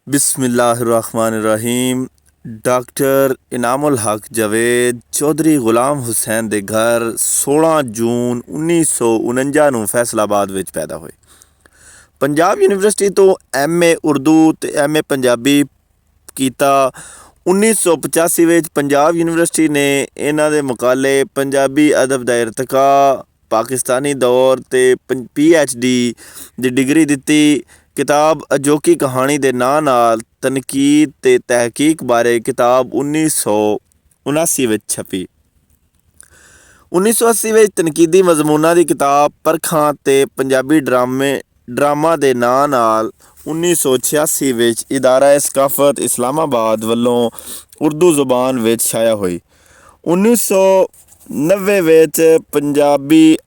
बिस्मिल्लाहिर्रहमानिर्रहीम। डॉक्टर इनामुल हक जवेद चौधरी गुलाम हुसैन ਦੇ ਘਰ 16 ਜੂਨ 1949 ਨੂੰ ਫੈਸਲਾਬਾਦ ਵਿੱਚ ਪੈਦਾ ਹੋਏ। ਪੰਜਾਬ ਯੂਨੀਵਰਸਿਟੀ ਤੋਂ ਐਮਏ ਉਰਦੂ ਤੇ ਐਮਏ ਪੰਜਾਬੀ ਕੀਤਾ। 1985 ਵਿੱਚ ਪੰਜਾਬ ਯੂਨੀਵਰਸਿਟੀ ਨੇ ਇਹਨਾਂ ਦੇ ਮੁਕਾਲੇ ਪੰਜਾਬੀ ਅਦਬ ਦਾ ਇਰਤਕਾ ਪਾਕਿਸਤਾਨੀ ਦੌਰ ਤੇ PhD ਦੀ ਡਿਗਰੀ ਦਿੱਤੀ। ਕਿਤਾਬ ਅਜੋਕੀ ਕਹਾਣੀ ਦੇ ਨਾਂ ਨਾਲ ਤਨਕੀਦ ਤੇ ਤਹਿਕੀਕ ਬਾਰੇ ਕਿਤਾਬ 1979 ਵਿੱਚ ਛਪੀ। 1980 ਵਿੱਚ ਤਨਕੀਦੀ ਮਜ਼ਮੂਨਾਂ ਦੀ ਕਿਤਾਬ ਪਰਖਾਂ ਤੇ ਪੰਜਾਬੀ ਡਰਾਮਾ ਦੇ ਨਾਂ ਨਾਲ 1986 ਵਿੱਚ ਇਦਾਰਾ ਸਕਾਫਤ ਇਸਲਾਮਾਬਾਦ ਵੱਲੋਂ ਉਰਦੂ ਜ਼ੁਬਾਨ ਵਿੱਚ ਛਾਇਆ ਹੋਈ। 1990 ਵਿੱਚ ਪੰਜਾਬੀ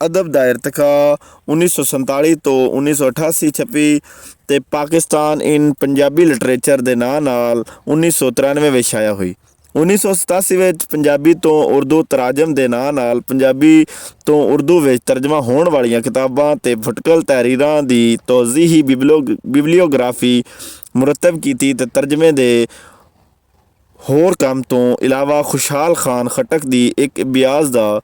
ਅਦਬ ਦਾ ਇਰਤਕਾ 1947 ਤੋਂ 1988 ਛਪੀ ਅਤੇ ਪਾਕਿਸਤਾਨ ਇਨ ਪੰਜਾਬੀ ਲਿਟਰੇਚਰ ਦੇ ਨਾਂ ਨਾਲ 1993 ਵਿੱਚ ਛਾਇਆ ਹੋਈ। 1987 ਵਿੱਚ ਪੰਜਾਬੀ ਤੋਂ ਉਰਦੂ ਤਰਾਜਮ ਦੇ ਨਾਂ ਨਾਲ ਪੰਜਾਬੀ ਤੋਂ ਉਰਦੂ ਵਿੱਚ ਤਰਜਮਾ ਹੋਣ ਵਾਲੀਆਂ ਕਿਤਾਬਾਂ ਅਤੇ ਫੁਟਕਲ ਤਹਿਰੀਰਾਂ ਦੀ ਤੌਜ਼ੀਹੀ ਬਿਬਲੀਓਗ੍ਰਾਫੀ ਮੁਰਤਬ ਕੀਤੀ ਅਤੇ ਤਰਜਮੇ ਦੇ ਹੋਰ ਕੰਮ ਤੋਂ ਇਲਾਵਾ ਖੁਸ਼ਹਾਲ ਖਾਨ ਖਟਕ ਦੀ ਇੱਕ ਬਿਆਜ਼ ਦਾ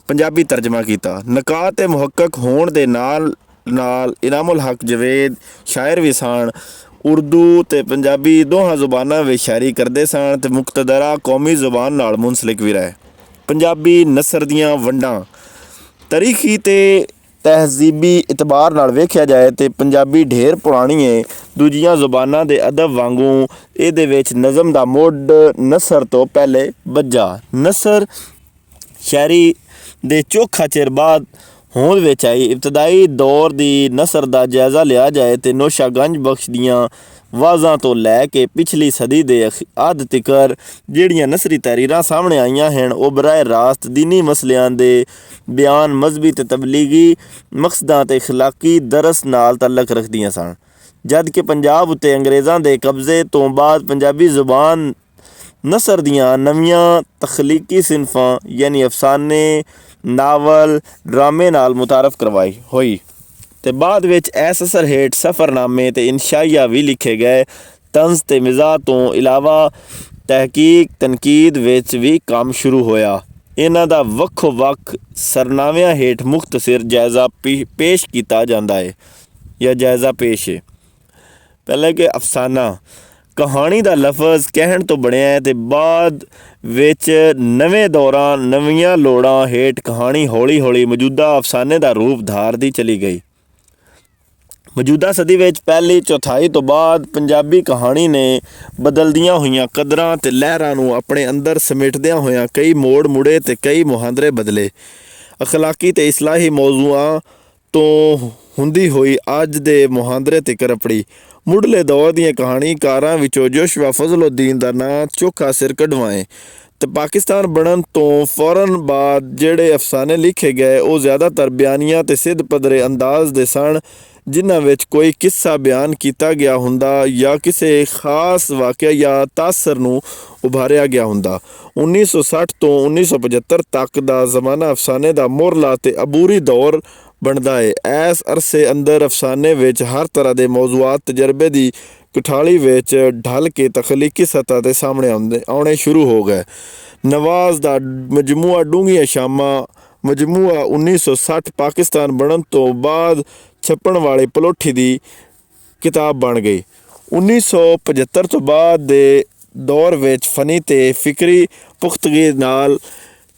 ਪੰਜਾਬੀ ਤਰਜਮਾ ਕੀਤਾ। ਨਕਾਤ ਤੇ ਮੁਹੱਕਕ ਹੋਣ ਦੇ ਨਾਲ ਨਾਲ ਇਨਾਮੁਲ ਹਕ ਜਵੇਦ ਸ਼ਾਇਰ ਵੀ ਸਨ। ਉਰਦੂ ਅਤੇ ਪੰਜਾਬੀ ਦੋਹਾਂ ਜ਼ੁਬਾਨਾਂ ਵਿੱਚ ਸ਼ਾਇਰੀ ਕਰਦੇ ਸਨ ਅਤੇ ਮੁਕਤਦਰਾ ਕੌਮੀ ਜ਼ੁਬਾਨ ਨਾਲ ਮੁਨਸਲਿਕ ਵੀ ਰਹੇ। ਪੰਜਾਬੀ ਨਸਰ ਦੀਆਂ ਵੰਡਾਂ ਤਾਰੀਖੀ ਅਤੇ ਤਹਿਜ਼ੀਬੀ ਇਤਬਾਰ ਨਾਲ ਵੇਖਿਆ ਜਾਏ ਤਾਂ ਪੰਜਾਬੀ ਢੇਰ ਪੁਰਾਣੀ ਹੈ। ਦੂਜੀਆਂ ਜ਼ੁਬਾਨਾਂ ਦੇ ਅਦਬ ਵਾਂਗੂ ਇਹਦੇ ਵਿੱਚ ਨਜ਼ਮ ਦਾ ਮੁੱਢ ਨਸਰ ਤੋਂ ਪਹਿਲੇ ਬੱਝਾ ਨਸਰ ਸ਼ਾਇਰੀ ਦੇ ਚੋਖਾ ਚਿਰ ਬਾਅਦ ਹੋਂਦ ਵਿੱਚ ਆਈ। ਇਬਤਦਾਈ ਦੌਰ ਦੀ ਨਸਰ ਦਾ ਜਾਇਜ਼ਾ ਲਿਆ ਜਾਏ ਤਾਂ ਨੋਸ਼ਾ ਗੰਜ ਬਖਸ਼ ਦੀਆਂ ਵਾਜ਼ਾਂ ਤੋਂ ਲੈ ਕੇ ਪਿਛਲੀ ਸਦੀ ਦੇ ਅੱਧ ਤੀਕਰ ਜਿਹੜੀਆਂ ਨਸਰੀ ਤਹਿਰੀਰਾਂ ਸਾਹਮਣੇ ਆਈਆਂ ਹਨ ਉਹ ਬਰਾਹ ਰਾਸਤ ਦੀਨੀ ਮਸਲਿਆਂ ਦੇ ਬਿਆਨ, ਮਜ਼ਹਬੀ ਅਤੇ ਤਬਲੀਗੀ ਮਕਸਦਾਂ ਅਤੇ ਅਖਲਾਕੀ ਦਰਸ ਨਾਲ ਤਾਲੁਕ ਰੱਖਦੀਆਂ ਸਨ। ਜਦ ਕਿ ਪੰਜਾਬ ਉੱਤੇ ਅੰਗਰੇਜ਼ਾਂ ਦੇ ਕਬਜ਼ੇ ਤੋਂ ਬਾਅਦ ਪੰਜਾਬੀ ਜ਼ੁਬਾਨ ਨਸਰ ਦੀਆਂ ਨਵੀਆਂ ਤਖਲੀਕੀ ਸਿਨਫਾਂ ਯਾਨੀ ਅਫਸਾਨੇ, ਨਾਵਲ, ਡਰਾਮੇ ਨਾਲ ਮੁਤਾਰਫ ਕਰਵਾਈ ਹੋਈ ਅਤੇ ਬਾਅਦ ਵਿੱਚ ਇਸ ਅਸਰ ਹੇਠ ਸਫ਼ਰਨਾਮੇ ਅਤੇ ਇਨਸ਼ਾਈਆ ਵੀ ਲਿਖੇ ਗਏ। ਤੰਜ਼ ਅਤੇ ਮਿਜ਼ਾਹ ਤੋਂ ਇਲਾਵਾ ਤਹਿਕੀਕ ਤਨਕੀਦ ਵਿੱਚ ਵੀ ਕੰਮ ਸ਼ੁਰੂ ਹੋਇਆ। ਇਹਨਾਂ ਦਾ ਵੱਖੋ ਵੱਖ ਸਰਨਾਵਿਆਂ ਹੇਠ ਮੁਖਤਸਰ ਜਾਇਜ਼ਾ ਪੇਸ਼ ਕੀਤਾ ਜਾਂਦਾ ਹੈ ਜਾਂ ਜਾਇਜ਼ਾ ਪੇਸ਼ ਹੈ। ਪਹਿਲਾਂ ਕਿ ਅਫਸਾਨਾ ਕਹਾਣੀ ਦਾ ਲਫ਼ਜ਼ ਕਹਿਣ ਤੋਂ ਬਣਿਆ ਹੈ ਅਤੇ ਬਾਅਦ ਵਿੱਚ ਨਵੇਂ ਦੌਰਾਂ ਨਵੀਆਂ ਲੋੜਾਂ ਹੇਠ ਕਹਾਣੀ ਹੌਲੀ ਹੌਲੀ ਮੌਜੂਦਾ ਅਫਸਾਨੇ ਦਾ ਰੂਪ ਧਾਰਦੀ ਚਲੀ ਗਈ। ਮੌਜੂਦਾ ਸਦੀ ਵਿੱਚ ਪਹਿਲੀ ਚੌਥਾਈ ਤੋਂ ਬਾਅਦ ਪੰਜਾਬੀ ਕਹਾਣੀ ਨੇ ਬਦਲਦੀਆਂ ਹੋਈਆਂ ਕਦਰਾਂ ਅਤੇ ਲਹਿਰਾਂ ਨੂੰ ਆਪਣੇ ਅੰਦਰ ਸਮੇਟਦਿਆਂ ਹੋਇਆਂ ਕਈ ਮੋੜ ਮੁੜੇ ਅਤੇ ਕਈ ਮੁਹਾਂਦਰੇ ਬਦਲੇ। ਅਖਲਾਕੀ ਅਤੇ ਇਸਲਾਹੀ ਮੌਜ਼ੂਆਂ ਤੋਂ ਹੁੰਦੀ ਹੋਈ ਅੱਜ ਦੇ ਮੁਹਾਂਦਰੇ ਤੀਕਰ ਆਪਣੀ ਮੁੱਢਲੇ ਦੌਰ ਦੀਆਂ ਕਹਾਣੀਕਾਰਾਂ ਵਿੱਚੋਂ ਜੋਸ਼ਵਾ ਫਜ਼ਲੁੱਦੀਨ ਦਾ ਨਾਂ ਚੋਖਾ ਸਿਰ ਕਢਵਾਏ ਅਤੇ ਪਾਕਿਸਤਾਨ ਬਣਨ ਤੋਂ ਫੌਰਨ ਬਾਅਦ ਜਿਹੜੇ ਅਫਸਾਨੇ ਲਿਖੇ ਗਏ ਉਹ ਜ਼ਿਆਦਾਤਰ ਬਿਆਨੀਆਂ ਅਤੇ ਸਿੱਧ ਪੱਧਰੇ ਅੰਦਾਜ਼ ਦੇ ਸਨ ਜਿਨ੍ਹਾਂ ਵਿੱਚ ਕੋਈ ਕਿੱਸਾ ਬਿਆਨ ਕੀਤਾ ਗਿਆ ਹੁੰਦਾ ਜਾਂ ਕਿਸੇ ਖਾਸ ਵਾਕਿਆ ਜਾਂ ਤਾਸਰ ਨੂੰ ਉਭਾਰਿਆ ਗਿਆ ਹੁੰਦਾ। 1960 ਤੋਂ 1975 ਤੱਕ ਦਾ ਜ਼ਮਾਨਾ ਅਫਸਾਨੇ ਦਾ ਮੁਰਲਾ ਅਤੇ ਅਬੂਰੀ ਦੌਰ ਬਣਦਾ ਹੈ। ਇਸ ਅਰਸੇ ਅੰਦਰ ਅਫਸਾਨੇ ਵਿੱਚ ਹਰ ਤਰ੍ਹਾਂ ਦੇ ਮੌਜ਼ੂਆਤ ਤਜਰਬੇ ਦੀ ਕਠਾਲੀ ਵਿੱਚ ਢਲ ਕੇ ਤਖਲੀਕੀ ਸਤ੍ਹਾ 'ਤੇ ਸਾਹਮਣੇ ਆਉਣੇ ਸ਼ੁਰੂ ਹੋ ਗਏ। ਨਵਾਜ਼ ਦਾ ਮਜਮੂਆ ਡੂੰਘੀਆਂ ਸ਼ਾਮਾਂ ਮਜਮੂਆ 1960 ਪਾਕਿਸਤਾਨ ਬਣਨ ਤੋਂ ਬਾਅਦ ਛਪਣ ਵਾਲੀ ਪਲੋਠੀ ਦੀ ਕਿਤਾਬ ਬਣ ਗਈ। 1975 ਤੋਂ ਬਾਅਦ ਦੇ ਦੌਰ ਵਿੱਚ ਫਨੀ ਅਤੇ ਫਿਕਰੀ ਪੁਖਤਗੀ ਨਾਲ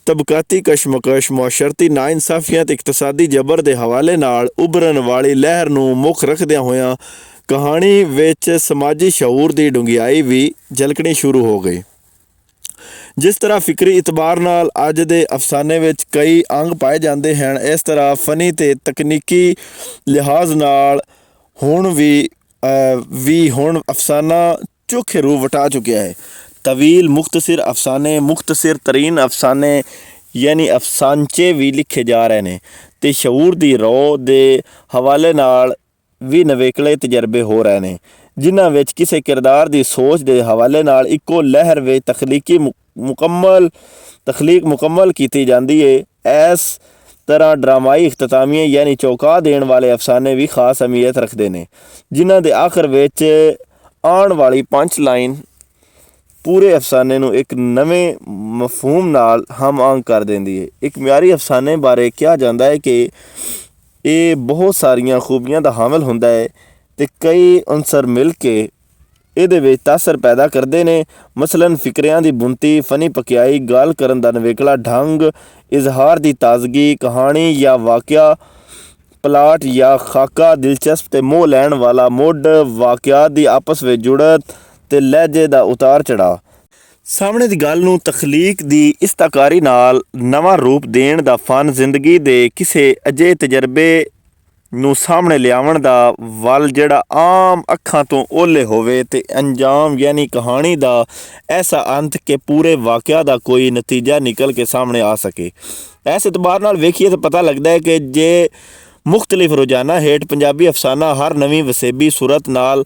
ਤਬਕਾਤੀ ਕਸ਼ਮਕਸ਼, ਮੁਆਸ਼ਰਤੀ ਨਾਇਨਸਾਫੀਆਂ ਅਤੇ ਇਕਤਸਾਦੀ ਜਬਰ ਦੇ ਹਵਾਲੇ ਨਾਲ ਉਭਰਨ ਵਾਲੀ ਲਹਿਰ ਨੂੰ ਮੁੱਖ ਰੱਖਦਿਆਂ ਹੋਇਆਂ ਕਹਾਣੀ ਵਿੱਚ ਸਮਾਜੀ ਸ਼ਊਰ ਦੀ ਡੂੰਘਾਈ ਵੀ ਝਲਕਣੀ ਸ਼ੁਰੂ ਹੋ ਗਈ। ਜਿਸ ਤਰ੍ਹਾਂ ਫਿਕਰੀ ਇਤਬਾਰ ਨਾਲ ਅੱਜ ਦੇ ਅਫਸਾਨੇ ਵਿੱਚ ਕਈ ਅੰਗ ਪਾਏ ਜਾਂਦੇ ਹਨ ਇਸ ਤਰ੍ਹਾਂ ਫਨੀ ਅਤੇ ਤਕਨੀਕੀ ਲਿਹਾਜ਼ ਨਾਲ ਹੁਣ ਅਫਸਾਨਾ ਚੋਖੇ ਰੂਪ ਵਟਾ ਚੁੱਕਿਆ ਹੈ। ਤਵੀਲ ਮੁਖਤਸਰ ਅਫਸਾਨੇ, ਮੁਖਤਸਰ ਤਰੀਨ ਅਫਸਾਨੇ ਯਾਨੀ ਅਫਸਾਨਚੇ ਵੀ ਲਿਖੇ ਜਾ ਰਹੇ ਨੇ ਅਤੇ ਸ਼ਊਰ ਦੀ ਰੌ ਦੇ ਹਵਾਲੇ ਨਾਲ ਵੀ ਨਵੇਕਲੇ ਤਜਰਬੇ ਹੋ ਰਹੇ ਨੇ ਜਿਨ੍ਹਾਂ ਵਿੱਚ ਕਿਸੇ ਕਿਰਦਾਰ ਦੀ ਸੋਚ ਦੇ ਹਵਾਲੇ ਨਾਲ ਇੱਕੋ ਲਹਿਰ ਵਿੱਚ ਤਖਲੀਕ ਮੁਕੰਮਲ ਕੀਤੀ ਜਾਂਦੀ ਹੈ। ਇਸ ਤਰ੍ਹਾਂ ਡਰਾਮਾਈ ਇਖਤਤਾਮੀਆਂ ਯਾਨੀ ਚੌਂਕਾ ਦੇਣ ਵਾਲੇ ਅਫਸਾਨੇ ਵੀ ਖਾਸ ਅਹਿਮੀਅਤ ਰੱਖਦੇ ਨੇ ਜਿਨ੍ਹਾਂ ਦੇ ਆਖਰ ਵਿੱਚ ਆਉਣ ਵਾਲੀ ਪੰਚ ਲਾਈਨ ਪੂਰੇ ਅਫਸਾਨੇ ਨੂੰ ਇੱਕ ਨਵੇਂ ਮਫਹੂਮ ਨਾਲ ਹਮ ਆਂਗ ਕਰ ਦਿੰਦੀ ਹੈ। ਇੱਕ ਮਿਆਰੀ ਅਫਸਾਨੇ ਬਾਰੇ ਕਿਹਾ ਜਾਂਦਾ ਹੈ ਕਿ ਇਹ ਬਹੁਤ ਸਾਰੀਆਂ ਖੂਬੀਆਂ ਦਾ ਹਾਮਲ ਹੁੰਦਾ ਹੈ ਅਤੇ ਕਈ ਅਨਸਰ ਮਿਲ ਕੇ ਇਹਦੇ ਵਿੱਚ ਤਾਸਰ ਪੈਦਾ ਕਰਦੇ ਨੇ। ਮਸਲਨ ਫਿਕਰਿਆਂ ਦੀ ਬੁਣਤੀ, ਫਨੀ ਪਕਿਆਈ, ਗੱਲ ਕਰਨ ਦਾ ਨਵੇਕਲਾ ਢੰਗ, ਇਜ਼ਹਾਰ ਦੀ ਤਾਜ਼ਗੀ, ਕਹਾਣੀ ਜਾਂ ਵਾਕਿਆ, ਪਲਾਟ ਜਾਂ ਖਾਕਾ, ਦਿਲਚਸਪ ਅਤੇ ਮੋਹ ਲੈਣ ਵਾਲਾ ਮੁੱਢ, ਵਾਕਿਆਤ ਦੀ ਆਪਸ ਵਿੱਚ ਜੁੜਤ ਅਤੇ ਲਹਿਜੇ ਦਾ ਉਤਾਰ ਚੜ੍ਹਾਅ। ਸਾਹਮਣੇ ਦੀ ਗੱਲ ਨੂੰ ਤਖਲੀਕ ਦੀ ਇਸਤਾਕਾਰੀ ਨਾਲ ਨਵਾਂ ਰੂਪ ਦੇਣ ਦਾ ਫਨ, ਜ਼ਿੰਦਗੀ ਦੇ ਕਿਸੇ ਅਜਿਹੇ ਤਜਰਬੇ ਨੂੰ ਸਾਹਮਣੇ ਲਿਆਉਣ ਦਾ ਵੱਲ ਜਿਹੜਾ ਆਮ ਅੱਖਾਂ ਤੋਂ ਓਹਲੇ ਹੋਵੇ ਅਤੇ ਅੰਜਾਮ ਯਾਨੀ ਕਹਾਣੀ ਦਾ ਐਸਾ ਅੰਤ ਕਿ ਪੂਰੇ ਵਾਕਿਆ ਦਾ ਕੋਈ ਨਤੀਜਾ ਨਿਕਲ ਕੇ ਸਾਹਮਣੇ ਆ ਸਕੇ। ਇਸ ਇਤਬਾਰ ਨਾਲ ਵੇਖੀਏ ਤਾਂ ਪਤਾ ਲੱਗਦਾ ਹੈ ਕਿ ਜੇ ਮੁਖਤਲਿਫ ਰੁਝਾਨਾਂ ਹੇਠ ਪੰਜਾਬੀ ਅਫਸਾਨਾ ਹਰ ਨਵੀਂ ਵਸੇਬੀ ਸੂਰਤ ਨਾਲ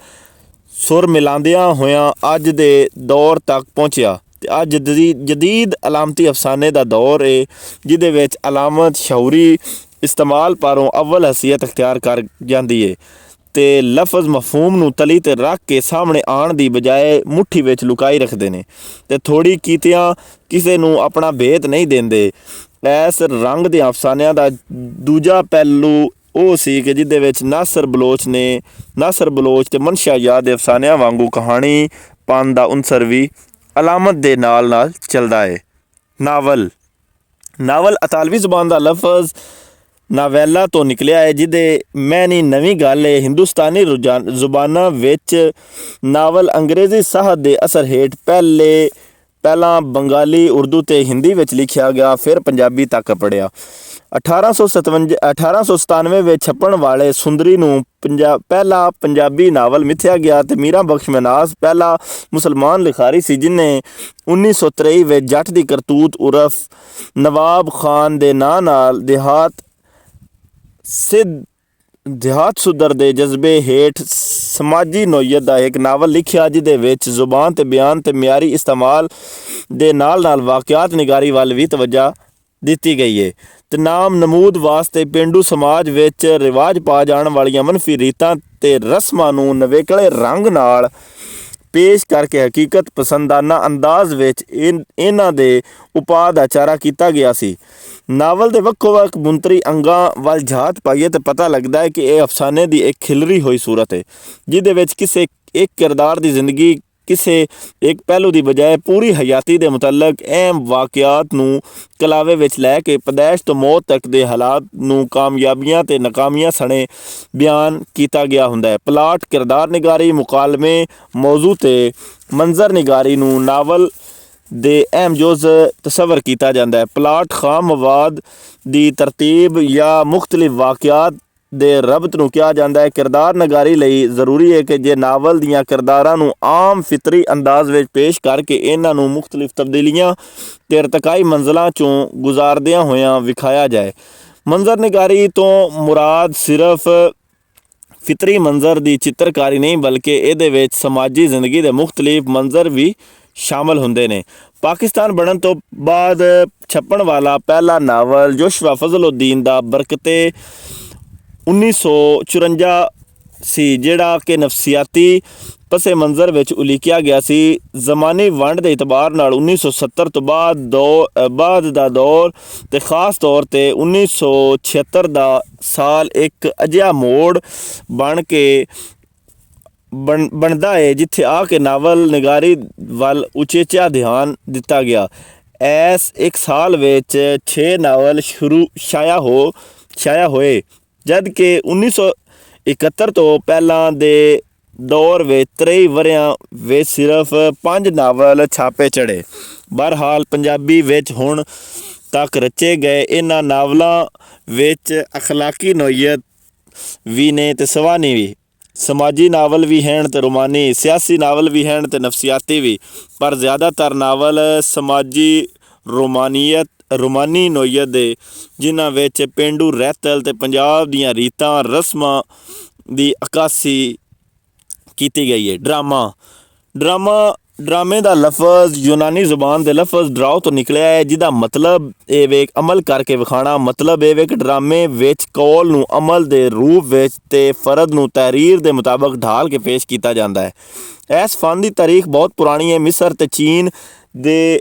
ਸੁਰ ਮਿਲਾਉਂਦਿਆਂ ਹੋਇਆਂ ਅੱਜ ਦੇ ਦੌਰ ਤੱਕ ਪਹੁੰਚਿਆ ਅਤੇ ਅੱਜ ਜਦੀਦ ਅਲਾਮਤੀ ਅਫਸਾਨੇ ਦਾ ਦੌਰ ਹੈ ਜਿਹਦੇ ਵਿੱਚ ਅਲਾਮਤ ਸ਼ਊਰੀ ਇਸਤੇਮਾਲ ਪਾਰੋਂ ਅਵਲ ਹਸੀਅਤ ਅਖਤਿਆਰ ਕਰ ਜਾਂਦੀ ਹੈ ਅਤੇ ਲਫ਼ਜ਼ ਮਫਹੂਮ ਨੂੰ ਤਲੀ 'ਤੇ ਰੱਖ ਕੇ ਸਾਹਮਣੇ ਆਉਣ ਦੀ ਬਜਾਏ ਮੁੱਠੀ ਵਿੱਚ ਲੁਕਾਈ ਰੱਖਦੇ ਨੇ ਅਤੇ ਥੋੜ੍ਹੀ ਕੀਤਿਆਂ ਕਿਸੇ ਨੂੰ ਆਪਣਾ ਭੇਤ ਨਹੀਂ ਦਿੰਦੇ। ਇਸ ਰੰਗ ਦੇ ਅਫਸਾਨਿਆਂ ਦਾ ਦੂਜਾ ਪਹਿਲੂ ਉਹ ਸੀ ਕਿ ਜਿਹਦੇ ਵਿੱਚ ਨਾਸਰ ਬਲੋਚ ਅਤੇ ਮਨਸ਼ਾ ਯਾਦ ਦੇ ਅਫਸਾਨਿਆਂ ਵਾਂਗੂ ਕਹਾਣੀ ਪਨ ਦਾ ਉਨਸਰ ਵੀ ਅਲਾਮਤ ਦੇ ਨਾਲ ਚੱਲਦਾ ਹੈ। ਨਾਵਲ ਇਤਾਲਵੀ ਜ਼ੁਬਾਨ ਦਾ ਲਫ਼ਜ਼ ਨਾਵੈਲਾ ਤੋਂ ਨਿਕਲਿਆ ਹੈ ਜਿਹਦੇ ਮੈਨੀ ਨਵੀਂ ਗੱਲ ਹੈ। ਹਿੰਦੁਸਤਾਨੀ ਜ਼ੁਬਾਨਾਂ ਵਿੱਚ ਨਾਵਲ ਅੰਗਰੇਜ਼ੀ ਸਾਹਿਤ ਦੇ ਅਸਰ ਹੇਠ ਪਹਿਲਾਂ ਬੰਗਾਲੀ, ਉਰਦੂ ਅਤੇ ਹਿੰਦੀ ਵਿੱਚ ਲਿਖਿਆ ਗਿਆ, ਫਿਰ ਪੰਜਾਬੀ ਤੱਕ ਪੜ੍ਹਿਆ। 1897 ਵਿੱਚ ਛਪਣ ਵਾਲੇ ਸੁੰਦਰੀ ਨੂੰ ਪਹਿਲਾ ਪੰਜਾਬੀ ਨਾਵਲ ਮਿਥਿਆ ਗਿਆ ਅਤੇ ਮੀਰਾਂ ਬਖਸ਼ ਮਨਾਜ਼ ਪਹਿਲਾ ਮੁਸਲਮਾਨ ਲਿਖਾਰੀ ਸੀ ਜਿਹਨੇ 1923 ਵਿੱਚ ਜੱਟ ਦੀ ਕਰਤੂਤ ਉਰਫ ਨਵਾਬ ਖਾਨ ਦੇ ਨਾਂ ਨਾਲ ਦਿਹਾਤ ਸੁਧਰ ਦੇ ਜਜ਼ਬੇ ਹੇਠ ਸਮਾਜੀ ਨੋਈਅਤ ਦਾ ਇੱਕ ਨਾਵਲ ਲਿਖਿਆ ਜਿਹਦੇ ਵਿੱਚ ਜ਼ੁਬਾਨ ਅਤੇ ਬਿਆਨ ਅਤੇ ਮਿਆਰੀ ਇਸਤੇਮਾਲ ਦੇ ਨਾਲ ਵਾਕਿਆਤ ਨਿਗਾਰੀ ਵੱਲ ਵੀ ਤਵੱਜਾ ਦਿੱਤੀ ਗਈ ਹੈ ਅਤੇ ਨਾਮ ਨਮੂਦ ਵਾਸਤੇ ਪੇਂਡੂ ਸਮਾਜ ਵਿੱਚ ਰਿਵਾਜ ਪਾ ਜਾਣ ਵਾਲੀਆਂ ਮਨਫੀ ਰੀਤਾਂ ਅਤੇ ਰਸਮਾਂ ਨੂੰ ਨਵੇਕਲੇ ਰੰਗ ਨਾਲ ਪੇਸ਼ ਕਰਕੇ ਹਕੀਕਤ ਪਸੰਦਾਨਾ ਅੰਦਾਜ਼ ਵਿੱਚ ਇਹਨਾਂ ਦੇ ਉਪਾਅ ਦਾ ਚਾਰਾ ਕੀਤਾ ਗਿਆ ਸੀ। ਨਾਵਲ ਦੇ ਵੱਖੋ ਵੱਖ ਬੁਨਤਰੀ ਅੰਗਾਂ ਵੱਲ ਝਾਤ ਪਾਈਏ ਤਾਂ ਪਤਾ ਲੱਗਦਾ ਹੈ ਕਿ ਇਹ ਅਫਸਾਨੇ ਦੀ ਇੱਕ ਖਿਲਰੀ ਹੋਈ ਸੂਰਤ ਹੈ ਜਿਹਦੇ ਵਿੱਚ ਕਿਸੇ ਇੱਕ ਕਿਰਦਾਰ ਦੀ ਜ਼ਿੰਦਗੀ ਕਿਸੇ ਇੱਕ ਪਹਿਲੂ ਦੀ ਬਜਾਏ ਪੂਰੀ ਹਯਾਤੀ ਦੇ ਮੁਤਲਕ ਅਹਿਮ ਵਾਕਿਆਤ ਨੂੰ ਕਲਾਵੇ ਵਿੱਚ ਲੈ ਕੇ ਪੈਦਾਇਸ਼ ਤੋਂ ਮੌਤ ਤੱਕ ਦੇ ਹਾਲਾਤ ਨੂੰ ਕਾਮਯਾਬੀਆਂ ਅਤੇ ਨਾਕਾਮੀਆਂ ਸਣੇ ਬਿਆਨ ਕੀਤਾ ਗਿਆ ਹੁੰਦਾ ਹੈ। ਪਲਾਟ, ਕਿਰਦਾਰ ਨਿਗਾਰੀ, ਮੁਕਾਲਮੇ, ਮੌਜ਼ੂ ਅਤੇ ਮੰਜ਼ਰ ਨਿਗਾਰੀ ਨੂੰ ਨਾਵਲ ਦੇ ਅਹਿਮ ਜੁਜ਼ ਤਸੱਵਰ ਕੀਤਾ ਜਾਂਦਾ ਹੈ। ਪਲਾਟ ਖਾਮ ਮਵਾਦ ਦੀ ਤਰਤੀਬ ਜਾਂ ਮੁਖਤਲਿਫ ਵਾਕਿਆਤ ਦੇ ਰਬਤ ਨੂੰ ਕਿਹਾ ਜਾਂਦਾ ਹੈ। ਕਿਰਦਾਰ ਨਿਗਾਰੀ ਲਈ ਜ਼ਰੂਰੀ ਹੈ ਕਿ ਜੇ ਨਾਵਲ ਦੀਆਂ ਕਿਰਦਾਰਾਂ ਨੂੰ ਆਮ ਫਿਤਰੀ ਅੰਦਾਜ਼ ਵਿੱਚ ਪੇਸ਼ ਕਰਕੇ ਇਹਨਾਂ ਨੂੰ ਮੁਖਤਲਿਫ ਤਬਦੀਲੀਆਂ ਅਤੇ ਇਰਤਕਾਈ ਮੰਜ਼ਲਾਂ 'ਚੋਂ ਗੁਜ਼ਾਰਦਿਆਂ ਹੋਇਆਂ ਵਿਖਾਇਆ ਜਾਏ। ਮੰਜ਼ਰ ਨਿਗਾਰੀ ਤੋਂ ਮੁਰਾਦ ਸਿਰਫ ਫਿਤਰੀ ਮੰਜ਼ਰ ਦੀ ਚਿੱਤਰਕਾਰੀ ਨਹੀਂ ਬਲਕਿ ਇਹਦੇ ਵਿੱਚ ਸਮਾਜੀ ਜ਼ਿੰਦਗੀ ਦੇ ਮੁਖਤਲਿਫ ਮੰਜ਼ਰ ਵੀ ਸ਼ਾਮਲ ਹੁੰਦੇ ਨੇ। ਪਾਕਿਸਤਾਨ ਬਣਨ ਤੋਂ ਬਾਅਦ ਛਪਣ ਵਾਲਾ ਪਹਿਲਾ ਨਾਵਲ ਜੋਸ਼ਵਾ ਫਜ਼ਲ-ਉਦ-ਦੀਨ ਦਾ ਬਰਕਤੇ 1954 ਸੀ ਜਿਹੜਾ ਕਿ ਨਫਸੀਆਤੀ ਪਸੇ ਮੰਜ਼ਰ ਵਿੱਚ ਉਲੀਕਿਆ ਗਿਆ ਸੀ। ਜ਼ਮਾਨੀ ਵੰਡ ਦੇ ਇਤਬਾਰ ਨਾਲ 1970 ਤੋਂ ਬਾਅਦ ਦਾ ਦੌਰ ਅਤੇ ਖ਼ਾਸ ਤੌਰ 'ਤੇ 1976 ਦਾ ਸਾਲ ਇੱਕ ਅਜਿਹਾ ਮੋੜ ਬਣਦਾ ਹੈ ਜਿੱਥੇ ਆ ਕੇ ਨਾਵਲ ਨਿਗਾਰੀ ਵੱਲ ਉਚੇਚਾ ਧਿਆਨ ਦਿੱਤਾ ਗਿਆ। ਇਸ ਇੱਕ ਸਾਲ ਵਿੱਚ 6 ਨਾਵਲ ਛਾਇਆ ਹੋਏ ਜਦ ਕਿ 1971 ਤੋਂ ਪਹਿਲਾਂ ਦੇ ਦੌਰ ਵਿੱਚ 23 ਵਰ੍ਹਿਆਂ ਵਿੱਚ ਸਿਰਫ 5 ਨਾਵਲ ਛਾਪੇ ਚੜ੍ਹੇ। ਬਹਰਹਾਲ ਪੰਜਾਬੀ ਵਿੱਚ ਹੁਣ ਤੱਕ ਰਚੇ ਗਏ ਇਹਨਾਂ ਨਾਵਲਾਂ ਵਿੱਚ ਅਖਲਾਕੀ ਨੋਈਅਤ ਵੀ ਨੇ ਅਤੇ ਸਵਾਨੀ ਵੀ, ਸਮਾਜੀ ਨਾਵਲ ਵੀ ਹਨ ਅਤੇ ਰੋਮਾਨੀ, ਸਿਆਸੀ ਨਾਵਲ ਵੀ ਹਨ ਅਤੇ ਨਫਸੀਆਤੀ ਵੀ, ਪਰ ਜ਼ਿਆਦਾਤਰ ਨਾਵਲ ਸਮਾਜੀ ਰੋਮਾਨੀ ਨੋਈਅਤ ਦੇ ਜਿਨ੍ਹਾਂ ਵਿੱਚ ਪੇਂਡੂ ਰਹਿਤਲ ਅਤੇ ਪੰਜਾਬ ਦੀਆਂ ਰੀਤਾਂ ਰਸਮਾਂ ਦੀ ਅਕਾਸੀ ਕੀਤੀ ਗਈ ਹੈ। ਡਰਾਮੇ ਦਾ ਲਫ਼ਜ਼ ਯੂਨਾਨੀ ਜ਼ੁਬਾਨ ਦੇ ਲਫ਼ਜ਼ ਡਰਾਓ ਤੋਂ ਨਿਕਲਿਆ ਹੈ ਜਿਹਦਾ ਮਤਲਬ ਇਹ ਵੇਖ ਅਮਲ ਕਰਕੇ ਵਿਖਾਉਣਾ। ਮਤਲਬ ਇਹ ਵੇ ਕਿ ਡਰਾਮੇ ਵਿੱਚ ਕੌਲ ਨੂੰ ਅਮਲ ਦੇ ਰੂਪ ਵਿੱਚ ਅਤੇ ਫਰਦ ਨੂੰ ਤਹਿਰੀਰ ਦੇ ਮੁਤਾਬਕ ਢਾਲ ਕੇ ਪੇਸ਼ ਕੀਤਾ ਜਾਂਦਾ ਹੈ। ਇਸ ਫਨ ਦੀ ਤਾਰੀਖ ਬਹੁਤ ਪੁਰਾਣੀ ਹੈ। ਮਿਸਰ ਤੇ ਚੀਨ ਦੇ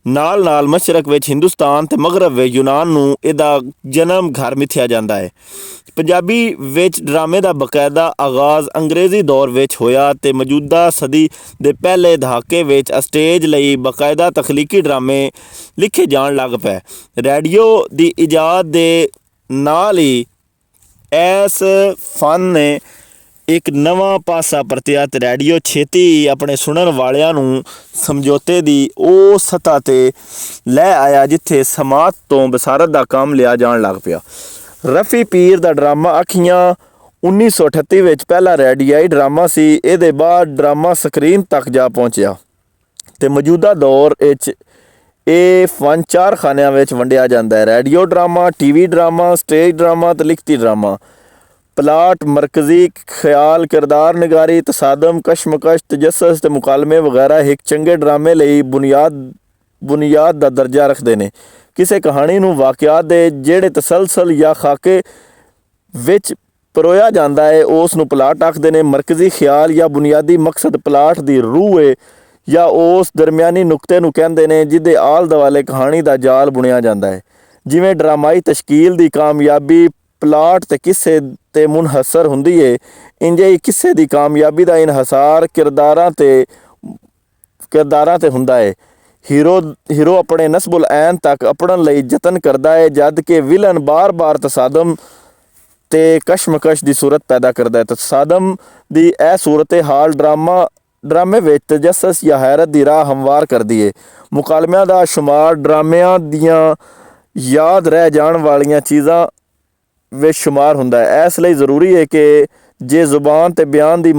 ਨਾਲ ਮਸ਼ਰਕ ਵਿੱਚ ਹਿੰਦੁਸਤਾਨ ਤੇ ਮਗਰਬ ਵਿੱਚ ਯੂਨਾਨ ਨੂੰ ਇਹਦਾ ਜਨਮ ਘਰ ਮਿਥਿਆ ਜਾਂਦਾ ਹੈ। ਪੰਜਾਬੀ ਵਿੱਚ ਡਰਾਮੇ ਦਾ ਬਕਾਇਦਾ ਆਗਾਜ਼ ਅੰਗਰੇਜ਼ੀ ਦੌਰ ਵਿੱਚ ਹੋਇਆ ਤੇ ਮੌਜੂਦਾ ਸਦੀ ਦੇ ਪਹਿਲੇ ਦਹਾਕੇ ਵਿੱਚ ਸਟੇਜ ਲਈ ਬਕਾਇਦਾ ਤਖਲੀਕੀ ਡਰਾਮੇ ਲਿਖੇ ਜਾਣ ਲੱਗ ਪਏ। ਰੇਡੀਓ ਦੀ ਇਜਾਦ ਦੇ ਨਾਲ ਹੀ ਇਸ ਫਨ ਨੇ ਇੱਕ ਨਵਾਂ ਪਾਸਾ ਪਰਤਿਆ ਤੇ ਰੇਡੀਓ ਛੇਤੀ ਹੀ ਆਪਣੇ ਸੁਣਨ ਵਾਲਿਆਂ ਨੂੰ ਸਮਝੌਤੇ ਦੀ ਉਹ ਸਤ੍ਹਾ 'ਤੇ ਲੈ ਆਇਆ ਜਿੱਥੇ ਸਮਾਤ ਤੋਂ ਬਸਾਰਤ ਦਾ ਕੰਮ ਲਿਆ ਜਾਣ ਲੱਗ ਪਿਆ। ਰਫੀ ਪੀਰ ਦਾ ਡਰਾਮਾ ਅੱਖੀਆਂ 1938 ਵਿੱਚ ਪਹਿਲਾ ਰੇਡੀਆਈ ਡਰਾਮਾ ਸੀ। ਇਹਦੇ ਬਾਅਦ ਡਰਾਮਾ ਸਕਰੀਨ ਤੱਕ ਜਾ ਪਹੁੰਚਿਆ ਤੇ ਮੌਜੂਦਾ ਦੌਰ ਵਿੱਚ ਇਹ ਫਨ 4 ਖਾਨਿਆਂ ਵਿੱਚ ਵੰਡਿਆ ਜਾਂਦਾ ਹੈ: radio drama, TV drama, stage drama ਤੇ ਲਿਖਤੀ ਡਰਾਮਾ। ਪਲਾਟ, ਮਰਕਜ਼ੀ ਖਿਆਲ, ਕਿਰਦਾਰ ਨਿਗਾਰੀ, ਤਸਾਦਮ, ਕਸ਼ਮਕਸ਼, ਤਜੱਸਸ ਤੇ ਮੁਕਾਲਮੇ ਵਗੈਰਾ ਇੱਕ ਚੰਗੇ ਡਰਾਮੇ ਲਈ ਬੁਨਿਆਦ ਦਾ ਦਰਜਾ ਰੱਖਦੇ ਨੇ। ਕਿਸੇ ਕਹਾਣੀ ਨੂੰ ਵਾਕਿਆਤ ਦੇ ਜਿਹੜੇ ਤਸਲਸਲ ਜਾਂ ਖਾਕੇ ਵਿੱਚ ਪਰੋਇਆ ਜਾਂਦਾ ਹੈ ਉਸ ਨੂੰ ਪਲਾਟ ਆਖਦੇ ਨੇ। ਮਰਕਜ਼ੀ ਖਿਆਲ ਜਾਂ ਬੁਨਿਆਦੀ ਮਕਸਦ ਪਲਾਟ ਦੀ ਰੂਹ ਹੈ ਜਾਂ ਉਸ ਦਰਮਿਆਨੀ ਨੁਕਤੇ ਨੂੰ ਕਹਿੰਦੇ ਨੇ ਜਿਹਦੇ ਆਲ ਦੁਆਲੇ ਕਹਾਣੀ ਦਾ ਜਾਲ ਬੁਣਿਆ ਜਾਂਦਾ ਹੈ। ਜਿਵੇਂ ਡਰਾਮਾਈ ਤਸ਼ਕੀਲ ਦੀ ਕਾਮਯਾਬੀ ਪਲਾਟ ਤੇ ਕਿੱਸੇ ਤੇ ਮੁਨਹਸਰ ਹੁੰਦੀ ਹੈ, ਇੰਝ ਹੀ ਕਿਸੇ ਦੀ ਕਾਮਯਾਬੀ ਦਾ ਇਨਹਸਾਰ ਕਿਰਦਾਰਾਂ ਤੇ ਹੁੰਦਾ ਹੈ। ਹੀਰੋ ਆਪਣੇ ਨਸਬੁਲ ਐਨ ਤੱਕ ਅਪੜਨ ਲਈ ਯਤਨ ਕਰਦਾ ਹੈ ਜਦ ਕਿ ਵਿਲਨ ਬਾਰ-ਬਾਰ ਤਸਾਦਮ ਤੇ ਕਸ਼ਮਕਸ਼ ਦੀ ਸੂਰਤ ਪੈਦਾ ਕਰਦਾ ਹੈ। ਤਸਾਦਮ ਦੀ ਇਹ ਸੂਰਤ ਹਾਲ ਡਰਾਮੇ ਵਿੱਚ ਤਜੱਸਸ ਜਾਂ ਹੈਰਤ ਦੀ ਰਾਹ ਹਮਵਾਰ ਕਰਦੀ ਹੈ। ਮੁਕਾਲਮਿਆਂ ਦਾ ਸ਼ੁਮਾਰ ਡਰਾਮਿਆਂ ਦੀਆਂ ਯਾਦ ਰਹਿ ਜਾਣ ਵਾਲੀਆਂ ਚੀਜ਼ਾਂ ਵਿੱਚ ਸ਼ੁਮਾਰ ਹੁੰਦਾ ਹੈ। ਇਸ ਲਈ ਜ਼ਰੂਰੀ ਹੈ ਕਿ ਜੇ ਜ਼ੁਬਾਨ ਤੇ ਬਿਆਨ ਦੀ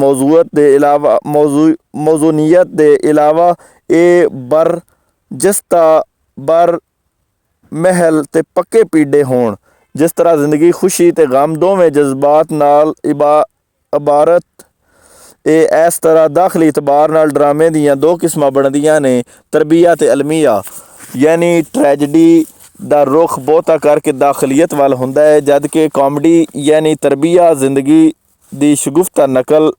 ਮੌਜ਼ੂਨੀਅਤ ਦੇ ਇਲਾਵਾ ਇਹ ਬਰਜਸਤਾ ਮਹਿਲ ਤੇ ਪੱਕੇ ਪੀੜੇ ਹੋਣ। ਜਿਸ ਤਰ੍ਹਾਂ ਜ਼ਿੰਦਗੀ ਖੁਸ਼ੀ ਤੇ ਗਮ ਦੋਵੇਂ ਜਜ਼ਬਾਤ ਨਾਲ ਇਬਾਰਤ ਇਹ ਇਸ ਤਰ੍ਹਾਂ ਦਾਖਲੀ ਇਤਬਾਰ ਨਾਲ ਡਰਾਮੇ ਦੀਆਂ 2 ਕਿਸਮਾਂ ਬਣਦੀਆਂ ਨੇ: ਤਰਬੀਆ ਤੇ ਅਲਮੀਆ। ਯਾਨੀ ਟ੍ਰੈਜਡੀ ਦਾ ਰੁਖ ਬਹੁਤਾ ਕਰਕੇ ਦਾਖਲੀਅਤ ਵੱਲ ਹੁੰਦਾ ਹੈ ਜਦ ਕਿ ਕਾਮੇਡੀ ਯਾਨੀ ਤਰਬੀਆ ਜ਼ਿੰਦਗੀ ਦੀ ਸ਼ਗੁਫਤਾ ਨਕਲ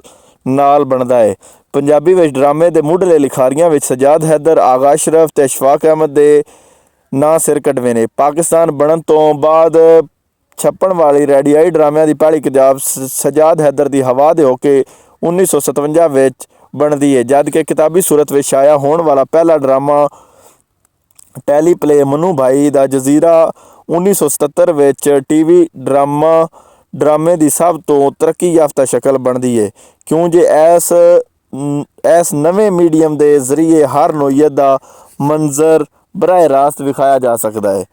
ਨਾਲ ਬਣਦਾ ਹੈ। ਪੰਜਾਬੀ ਵਿੱਚ ਡਰਾਮੇ ਦੇ ਮੁੱਢਲੇ ਲਿਖਾਰੀਆਂ ਵਿੱਚ ਸਜਾਦ ਹੈਦਰ, ਆਗਾ ਅਸ਼ਰਫ ਤੇ ਅਸ਼ਫਾਕ ਅਹਿਮਦ ਦੇ ਨਾਂ ਸਿਰ ਕੱਢਵੇਂ ਨੇ। ਪਾਕਿਸਤਾਨ ਬਣਨ ਤੋਂ ਬਾਅਦ ਛਪਣ ਵਾਲੀ ਰੇਡੀਆਈ ਡਰਾਮਿਆਂ ਦੀ ਪਹਿਲੀ ਕਿਤਾਬ ਸਜਾਦ ਹੈਦਰ ਦੀ ਹਵਾ ਦੇ ਹੋ ਕੇ 1957 ਵਿੱਚ ਬਣਦੀ ਹੈ ਜਦ ਕਿ ਕਿਤਾਬੀ ਸੂਰਤ ਵਿੱਚ ਸ਼ਾਇਆ ਹੋਣ ਵਾਲਾ ਪਹਿਲਾ ਡਰਾਮਾ ਟੈਲੀਪਲੇ ਮਨੂ ਭਾਈ ਦਾ ਜਜ਼ੀਰਾ 1977 ਵਿੱਚ ਟੀਵੀ ਡਰਾਮੇ ਦੀ ਸਭ ਤੋਂ ਤਰੱਕੀ ਯਾਫਤਾ ਸ਼ਕਲ ਬਣਦੀ ਹੈ ਕਿਉਂ ਜੇ ਇਸ ਨਵੇਂ ਮੀਡੀਅਮ ਦੇ ਜ਼ਰੀਏ ਹਰ ਨੋਈਅਤ ਦਾ ਮੰਜ਼ਰ ਬਰਾਹ ਰਾਸਤ ਵਿਖਾਇਆ ਜਾ ਸਕਦਾ ਹੈ।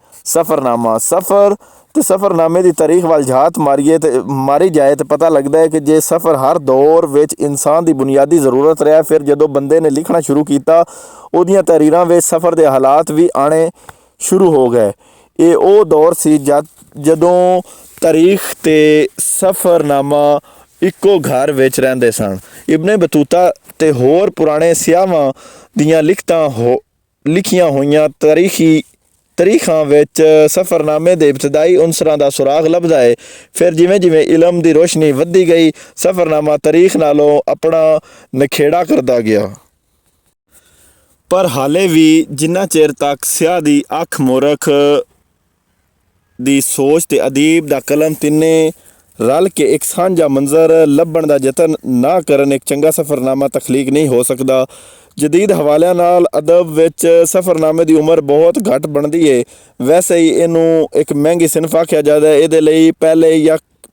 ਸਫ਼ਰਨਾਮੇ ਦੀ ਤਾਰੀਖ ਵੱਲ ਝਾਤ ਮਾਰੀ ਜਾਏ ਤਾਂ ਪਤਾ ਲੱਗਦਾ ਹੈ ਕਿ ਜੇ ਸਫ਼ਰ ਹਰ ਦੌਰ ਵਿੱਚ ਇਨਸਾਨ ਦੀ ਬੁਨਿਆਦੀ ਜ਼ਰੂਰਤ ਰਿਹਾ, ਫਿਰ ਜਦੋਂ ਬੰਦੇ ਨੇ ਲਿਖਣਾ ਸ਼ੁਰੂ ਕੀਤਾ ਉਹਦੀਆਂ ਤਹਿਰੀਰਾਂ ਵਿੱਚ ਸਫ਼ਰ ਦੇ ਹਾਲਾਤ ਵੀ ਆਉਣੇ ਸ਼ੁਰੂ ਹੋ ਗਏ। ਇਹ ਉਹ ਦੌਰ ਸੀ ਜਦੋਂ ਤਾਰੀਖ ਤੇ ਸਫ਼ਰਨਾਮਾ ਇੱਕੋ ਘਰ ਵਿੱਚ ਰਹਿੰਦੇ ਸਨ। ਇਬਨ ਬਤੂਤਾ ਤੇ ਹੋਰ ਪੁਰਾਣੇ ਸਿਆਹਾਂ ਦੀਆਂ ਲਿਖੀਆਂ ਹੋਈਆਂ ਤਾਰੀਖਾਂ ਵਿੱਚ ਸਫ਼ਰਨਾਮੇ ਦੇ ਇਬਤਦਾਈ ਉਨਸਰਾਂ ਦਾ ਸੁਰਾਗ ਲੱਭਦਾ ਹੈ। ਫਿਰ ਜਿਵੇਂ ਜਿਵੇਂ ਇਲਮ ਦੀ ਰੋਸ਼ਨੀ ਵੱਧਦੀ ਗਈ ਸਫ਼ਰਨਾਮਾ ਤਾਰੀਖ ਨਾਲੋਂ ਆਪਣਾ ਨਖੇੜਾ ਕਰਦਾ ਗਿਆ। ਪਰ ਹਾਲੇ ਵੀ ਜਿੰਨਾ ਚਿਰ ਤੱਕ ਸਿਆਹ ਦੀ ਅੱਖ ਮੋਰਖ ਦੀ ਸੋਚ ਤੇ ਅਦੀਬ ਦਾ ਕਲਮ ਤਿੰਨੇ ਰਲ ਕੇ ਇੱਕ ਸਾਂਝਾ ਮੰਜ਼ਰ ਲੱਭਣ ਦਾ ਯਤਨ ਨਾ ਕਰਨ ਇੱਕ ਚੰਗਾ ਸਫ਼ਰਨਾਮਾ ਤਖਲੀਕ ਨਹੀਂ ਹੋ ਸਕਦਾ। ਜਦੀਦ ਹਵਾਲਿਆਂ ਨਾਲ ਅਦਬ ਵਿੱਚ ਸਫ਼ਰਨਾਮੇ ਦੀ ਉਮਰ ਬਹੁਤ ਘੱਟ ਬਣਦੀ ਹੈ। ਵੈਸੇ ਹੀ ਇਹਨੂੰ ਇੱਕ ਮਹਿੰਗੀ ਸਿਨਫ ਆਖਿਆ ਜਾਂਦਾ ਹੈ। ਇਹਦੇ ਲਈ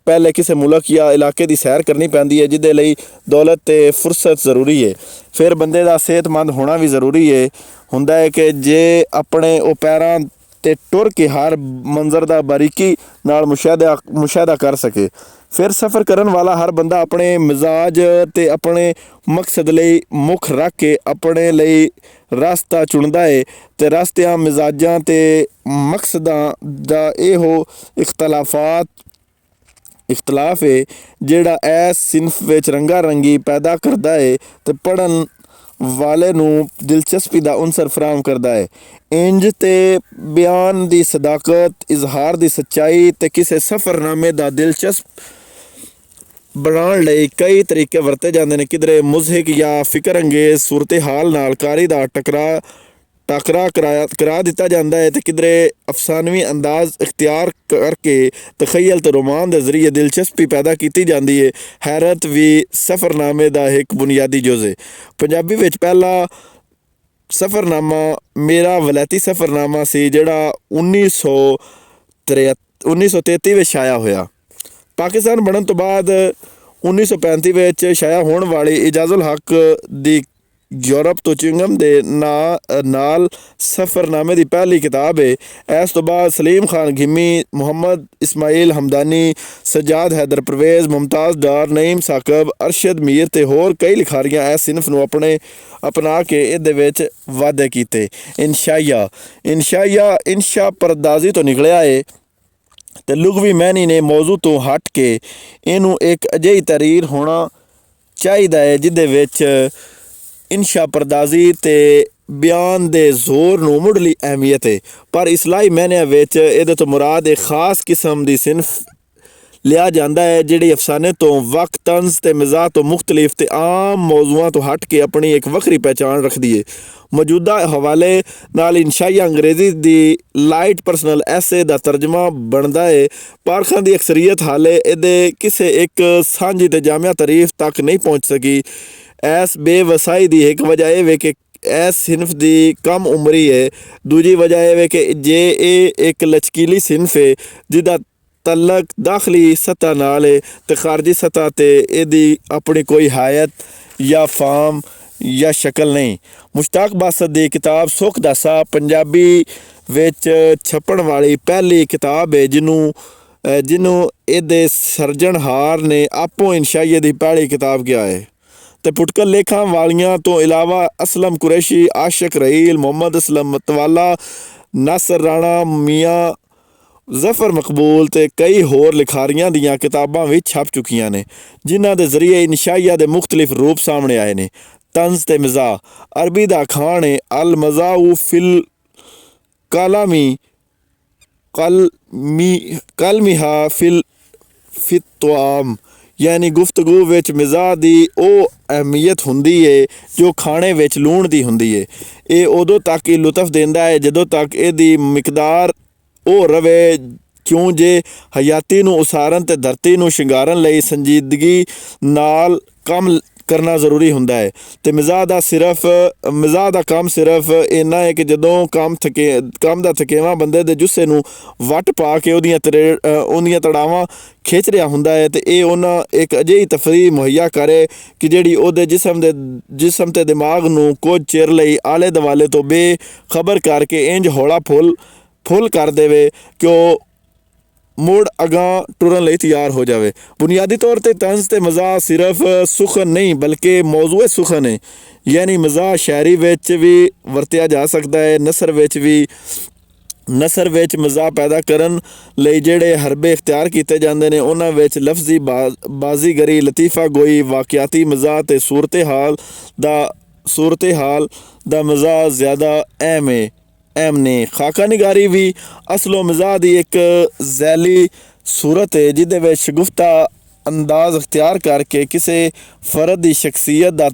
ਪਹਿਲੇ ਕਿਸੇ ਮੁਲਕ ਜਾਂ ਇਲਾਕੇ ਦੀ ਸੈਰ ਕਰਨੀ ਪੈਂਦੀ ਹੈ ਜਿਹਦੇ ਲਈ ਦੌਲਤ ਤੇ ਫੁਰਸਤ ਜ਼ਰੂਰੀ ਹੈ। ਫਿਰ ਬੰਦੇ ਦਾ ਸਿਹਤਮੰਦ ਹੋਣਾ ਵੀ ਜ਼ਰੂਰੀ ਹੁੰਦਾ ਹੈ ਕਿ ਜੇ ਆਪਣੇ ਉਹ ਪੈਰਾਂ ਤੇ ਟੁਰ ਕੇ ਹਰ ਮੰਜ਼ਰ ਦਾ ਬਾਰੀਕੀ ਨਾਲ ਮੁਸ਼ਾਹਦਾ ਕਰ ਸਕੇ। ਫਿਰ ਸਫ਼ਰ ਕਰਨ ਵਾਲਾ ਹਰ ਬੰਦਾ ਆਪਣੇ ਮਿਜ਼ਾਜ ਤੇ ਆਪਣੇ ਮਕਸਦ ਲਈ ਮੁੱਖ ਰੱਖ ਕੇ ਆਪਣੇ ਲਈ ਰਸਤਾ ਚੁਣਦਾ ਹੈ ਤੇ ਰਸਤਿਆਂ ਮਿਜ਼ਾਜਾਂ ਤੇ ਮਕਸਦਾਂ ਦਾ ਇਹੋ ਇਖਤਲਾਫ ਹੈ ਜਿਹੜਾ ਇਸ ਸਿਨਫ ਵਿੱਚ ਰੰਗਾ ਰੰਗੀ ਪੈਦਾ ਕਰਦਾ ਹੈ ਤੇ ਪੜ੍ਹਨ ਵਾਲੇ ਨੂੰ ਦਿਲਚਸਪੀ ਦਾ ਉਨਸਰ ਫਰਾਹਮ ਕਰਦਾ ਹੈ। ਇੰਜ ਤੇ ਬਿਆਨ ਦੀ ਸਦਾਕਤ, ਇਜ਼ਹਾਰ ਦੀ ਸੱਚਾਈ ਤੇ ਕਿਸੇ ਸਫ਼ਰਨਾਮੇ ਦਾ ਦਿਲਚਸਪ ਬਣਾਉਣ ਲਈ ਕਈ ਤਰੀਕੇ ਵਰਤੇ ਜਾਂਦੇ ਨੇ। ਕਿਧਰੇ ਮੁਜ਼ਹਿਕ ਜਾਂ ਫਿਕਰ ਅੰਗੇਜ਼ ਸੂਰਤ ਹਾਲ ਨਾਲ ਕਾਰੀ ਦਾ ਟਾਕਰਾ ਕਰਾ ਦਿੱਤਾ ਜਾਂਦਾ ਹੈ, ਤੇ ਕਿਧਰੇ ਅਫਸਾਨਵੀ ਅੰਦਾਜ਼ ਇਖਤਿਆਰ ਕਰਕੇ ਤਖਯਲ ਤੇ ਰੋਮਾਨ ਦੇ ਜ਼ਰੀਏ ਦਿਲਚਸਪੀ ਪੈਦਾ ਕੀਤੀ ਜਾਂਦੀ ਹੈ। ਹੈਰਤ ਵੀ ਸਫ਼ਰਨਾਮੇ ਦਾ ਇੱਕ ਬੁਨਿਆਦੀ ਜੁਜ਼ ਹੈ। ਪੰਜਾਬੀ ਵਿੱਚ ਪਹਿਲਾ ਸਫ਼ਰਨਾਮਾ ਮੇਰਾ ਵਲੈਤੀ ਸਫ਼ਰਨਾਮਾ ਸੀ, ਜਿਹੜਾ 1933 ਵਿੱਚ ਛਾਇਆ ਹੋਇਆ। ਪਾਕਿਸਤਾਨ ਬਣਨ ਤੋਂ ਬਾਅਦ 1935 ਵਿੱਚ ਛਾਇਆ ਹੋਣ ਵਾਲੀ ਇਜਾਜ਼ੁਲ ਹਕ ਦੀ ਯੂਰਪ ਤੋਂ ਚਿੰਗਮ ਦੇ ਨਾਲ ਸਫ਼ਰਨਾਮੇ ਦੀ ਪਹਿਲੀ ਕਿਤਾਬ ਹੈ। ਇਸ ਤੋਂ ਬਾਅਦ ਸਲੀਮ ਖਾਨ ਗਿਮੀ, ਮੁਹੰਮਦ ਇਸਮਾਈਲ ਹਮਦਾਨੀ, ਸਜਾਦ ਹੈਦਰ ਪਰਵੇਜ਼, ਮੁਮਤਾਜ਼ ਡਾਰ, ਨਈਮ ਸਾਕਬ, ਅਰਸ਼ਦ ਮੀਰ ਤੇ ਹੋਰ ਕਈ ਲਿਖਾਰੀਆਂ ਇਸ ਸਿਨਫ ਨੂੰ ਅਪਣਾ ਕੇ ਇਹਦੇ ਵਿੱਚ ਵਾਧੇ ਕੀਤੇ। ਇਨਸ਼ਾ ਪਰਦਾਜ਼ੀ ਤੋਂ ਨਿਕਲਿਆ ਹੈ, ਤੇ ਲੁਗਵੀ ਮੈਨੀ ਨੇ ਮੌਜੂ ਤੋਂ ਹਟ ਕੇ ਇਹਨੂੰ ਇੱਕ ਅਜਿਹੀ ਤਰੀਰ ਹੋਣਾ ਚਾਹੀਦਾ ਹੈ ਜਿਹਦੇ ਵਿੱਚ ਇਨਸ਼ਾ ਪਰਦਾਜ਼ੀ ਤੇ ਬਿਆਨ ਦੇ ਜ਼ੋਰ ਨੂੰ ਮੁੱਢਲੀ ਅਹਿਮੀਅਤ ਹੈ, ਪਰ ਇਸਲਾਹੀ ਮੈਨਿਆਂ ਵਿੱਚ ਇਹਦੇ ਤੋਂ ਮੁਰਾਦ ਇੱਕ ਖਾਸ ਕਿਸਮ ਦੀ ਸਿਨਫ ਲਿਆ ਜਾਂਦਾ ਹੈ ਜਿਹੜੀ ਅਫਸਾਨੇ ਤੋਂ ਵਕਤ, ਤੰਜ਼ ਤੇ ਮਿਜ਼ਾਹ ਤੋਂ ਮੁਖਤਲਿਫ ਤੇ ਆਮ ਮੌਜ਼ੂਆਂ ਤੋਂ ਹਟ ਕੇ ਆਪਣੀ ਇੱਕ ਵੱਖਰੀ ਪਹਿਚਾਣ ਰੱਖਦੀ ਹੈ। ਮੌਜੂਦਾ ਹਵਾਲੇ ਨਾਲ ਇਨਸ਼ਾਈਆ ਅੰਗਰੇਜ਼ੀ ਦੀ ਲਾਈਟ ਪਰਸਨਲ ਐਸੇ ਦਾ ਤਰਜਮਾ ਬਣਦਾ ਹੈ। ਪਾਰਖਾਂ ਦੀ ਅਕਸਰੀਅਤ ਹਾਲੇ ਇਹਦੇ ਕਿਸੇ ਇੱਕ ਸਾਂਝੀ ਤੇ ਜਾਮਿਆ ਤਾਰੀਫ ਤੱਕ ਨਹੀਂ ਪਹੁੰਚ ਸਕੀ। ਇਸ ਬੇਵਸਾਈ ਦੀ ਇੱਕ ਵਜ੍ਹਾ ਇਹ ਵੇ ਕਿ ਇਸ ਸਿਨਫ ਦੀ ਕਮ ਉਮਰੀ ਹੈ। ਦੂਜੀ ਵਜ੍ਹਾ ਇਹ ਵੇ ਕਿ ਜੇ ਇਹ ਇੱਕ ਲਚਕੀਲੀ ਸਿਨਫ ਹੈ ਜਿਹਦਾ ਤਲਕ ਦਾਖਲੀ ਸਤ੍ਹਾ ਨਾਲ ਹੈ ਤੇ ਖਾਰਜੀ ਸਤ੍ਹਾ ਤੇ ਇਹਦੀ ਆਪਣੀ ਕੋਈ ਹਾਇਤ ਜਾਂ ਫਾਰਮ ਜਾਂ ਸ਼ਕਲ ਨਹੀਂ। ਮੁਸ਼ਤਾਕ ਬਾਸਤ ਦੀ ਕਿਤਾਬ ਸੁੱਖ ਦਾ ਸਾਹ ਪੰਜਾਬੀ ਵਿੱਚ ਛਪਣ ਵਾਲੀ ਪਹਿਲੀ ਕਿਤਾਬ ਹੈ ਜਿਹਨੂੰ ਇਹਦੇ ਸਿਰਜਣਹਾਰ ਨੇ ਆਪੋ ਇਨਸ਼ਾਈਏ ਦੀ ਪਹਿਲੀ ਕਿਤਾਬ ਕਿਹਾ ਹੈ। ਤੇ ਪੁਟਕਲ ਲੇਖਾਂ ਵਾਲੀਆਂ ਤੋਂ ਇਲਾਵਾ ਅਸਲਮ ਕੁਰੈਸ਼ੀ, ਆਸ਼ਕ ਰਹੀਲ, ਮੁਹੰਮਦ ਅਸਲਮ ਮਤਵਾਲਾ, ਨਾਸਰ ਰਾਣਾ, ਮੀਆਂ ਜ਼ਫਰ ਮਕਬੂਲ ਤੇ ਕਈ ਹੋਰ ਲਿਖਾਰੀਆਂ ਦੀਆਂ ਕਿਤਾਬਾਂ ਵੀ ਛਪ ਚੁੱਕੀਆਂ ਨੇ, ਜਿਨ੍ਹਾਂ ਦੇ ਜ਼ਰੀਏ ਇਨਸ਼ਾਈਆ ਦੇ ਮੁਖਤਲਿਫ ਰੂਪ ਸਾਹਮਣੇ ਆਏ ਨੇ। ਤੰਜ਼ ਤੇ ਮਿਜ਼ਾਹ ਅਰਬੀ ਦਾ ਅਖਾਣ ਹੈ, ਅਲ ਮਜ਼ਾਊ ਫਿਲ ਕਲਮਿਹਾ ਫਿਤਵਾਮ, ਯਾਨੀ ਗੁਫ਼ਤਗੂ ਵਿੱਚ ਮਿਜ਼ਾਹ ਦੀ ਉਹ ਅਹਿਮੀਅਤ ਹੁੰਦੀ ਹੈ ਜੋ ਖਾਣੇ ਵਿੱਚ ਲੂਣ ਦੀ ਹੁੰਦੀ ਹੈ। ਇਹ ਉਦੋਂ ਤੱਕ ਹੀ ਲੁਤਫ ਦਿੰਦਾ ਹੈ ਜਦੋਂ ਤੱਕ ਇਹਦੀ ਮਿਕਦਾਰ ਉਹ ਰਵੇ, ਕਿਉਂ ਜੇ ਹਯਾਤੀ ਨੂੰ ਉਸਾਰਨ ਤੇ ਧਰਤੀ ਨੂੰ ਸ਼ਿੰਗਾਰਨ ਲਈ ਸੰਜੀਦਗੀ ਨਾਲ ਕੰਮ ਕਰਨਾ ਜ਼ਰੂਰੀ ਹੁੰਦਾ ਹੈ। ਤੇ ਮਿਜ਼ਾਹ ਦਾ ਕੰਮ ਸਿਰਫ ਇੰਨਾ ਹੈ ਕਿ ਜਦੋਂ ਕੰਮ ਦਾ ਥਕੇਵਾਂ ਬੰਦੇ ਦੇ ਜੁੱਸੇ ਨੂੰ ਵੱਟ ਪਾ ਕੇ ਉਹਦੀਆਂ ਤੜਾਵਾਂ ਖਿੱਚ ਰਿਹਾ ਹੁੰਦਾ ਹੈ, ਤੇ ਇਹ ਉਹਨਾਂ ਇੱਕ ਅਜਿਹੀ ਤਫਰੀਹ ਮੁਹੱਈਆ ਕਰੇ ਕਿ ਜਿਹੜੀ ਉਹਦੇ ਜਿਸਮ ਤੇ ਦਿਮਾਗ ਨੂੰ ਕੁਝ ਚਿਰ ਲਈ ਆਲੇ ਦੁਆਲੇ ਤੋਂ ਬੇਖਬਰ ਕਰਕੇ ਇੰਜ ਹੌਲਾ ਫੁੱਲ ਕਰ ਦੇਵੇ ਕਿ ਉਹ ਮੁੜ ਅਗਾਂਹ ਟੁਰਨ ਲਈ ਤਿਆਰ ਹੋ ਜਾਵੇ। ਬੁਨਿਆਦੀ ਤੌਰ 'ਤੇ ਤੰਜ਼ ਤੇ ਮਜ਼ਾਹ ਸਿਰਫ ਸੁਖਨ ਨਹੀਂ ਬਲਕਿ ਮੌਜ਼ੂਏ ਸੁਖਨ ਹੈ, ਯਾਨੀ ਮਜ਼ਾਹ ਸ਼ਾਇਰੀ ਵਿੱਚ ਵੀ ਵਰਤਿਆ ਜਾ ਸਕਦਾ ਹੈ। ਨਸਰ ਵਿੱਚ ਮਜ਼ਾਹ ਪੈਦਾ ਕਰਨ ਲਈ ਜਿਹੜੇ ਹਰਬੇ ਇਖਤਿਆਰ ਕੀਤੇ ਜਾਂਦੇ ਨੇ ਉਹਨਾਂ ਵਿੱਚ ਲਫ਼ਜ਼ੀ ਬਾਜ਼ੀਗਰੀ, ਲਤੀਫਾ ਗੋਈ, ਵਾਕਿਆਤੀ ਮਜ਼ਾਹ ਤੇ ਸੂਰਤ ਹਾਲ ਦਾ ਮਜ਼ਾਹ ਜ਼ਿਆਦਾ ਅਹਿਮ ਨੇ। ਖਾਕਾ ਨਿਗਾਰੀ ਵੀ ਅਸਲੋ ਮਜ਼ਾਹ ਦੀ ਇੱਕ ਜ਼ੈਲੀ ਸੂਰਤ ਹੈ ਜਿਹਦੇ ਵਿੱਚ ਸ਼ਗੁਫਤਾ ਅੰਦਾਜ਼ ਇਖਤਿਆਰ ਕਰਕੇ ਕਿਸੇ ਫਰਦ ਦੀ ਸ਼ਖਸੀਅਤ ਦਾ